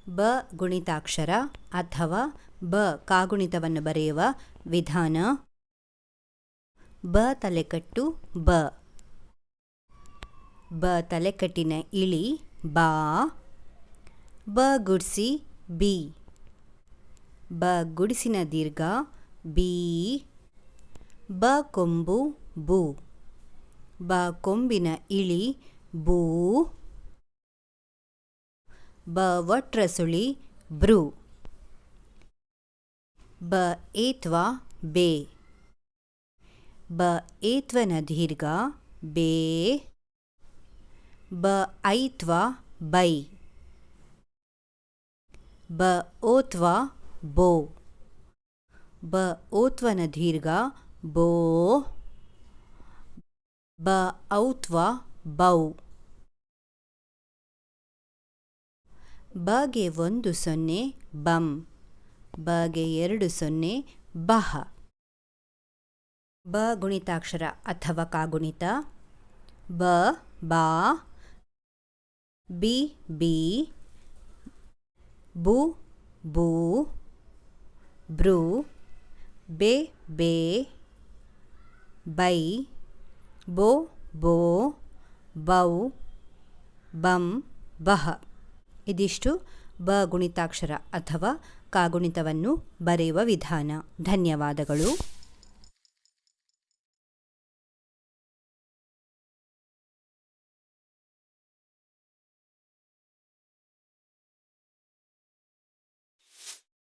ಬ ಗುಣಿತಾಕ್ಷರ ಅಥವಾ ಬ ಕಾಗುಣಿತವನ್ನು ಬರೆಯುವ ವಿಧಾನ. ಬ ತಲೆಕಟ್ಟು ಬ. ಬ ತಲೆಕಟ್ಟಿನ ಇಳಿ ಬಾ. ಬ ಗುಡ್ಸಿ ಬಿ. ಬ ಗುಡಿಸಿನ ದೀರ್ಘ ಬಿ. ಬ ಕೊಂಬು ಬು. ಬ ಕೊಂಬಿನ ಇಳಿ ಬೂ. ಬ ಒಟ್ರಸುಳಿ ಬ್ರು. ಬ ಏತ್ವ ಬೇ. ಬ ಏತ್ವನ ದೀರ್ಘ ಬೇ. ಬ ಐತ್ವ ಬೈ. ಬ ಓತ್ವ ಬೋ. ಬ ಓತ್ವನ ದೀರ್ಘ ಬೋ. ಬ ಔತ್ವ ಬೌ. ಬಗೆ 1 0 ಬಂ. ಬಗೆ 2 0 ಬಹ. ಬ ಗುಣಿತಾಕ್ಷರ ಅಥವಾ ಕಾಗುಣಿತ. ಬ ಬಾ. B B. ಬು ಬೂ. ಬ್ರು. ಬೆ ಬೇ. ಬೈ. ಬೋ ಬೋ. ಬೌ. ಬಂ ಬಹ. ಇದಿಷ್ಟು ಬ ಗುಣಿತಾಕ್ಷರ ಅಥವಾ ಕಾಗುಣಿತವನ್ನು ಬರೆಯುವ ವಿಧಾನ. ಧನ್ಯವಾದಗಳು.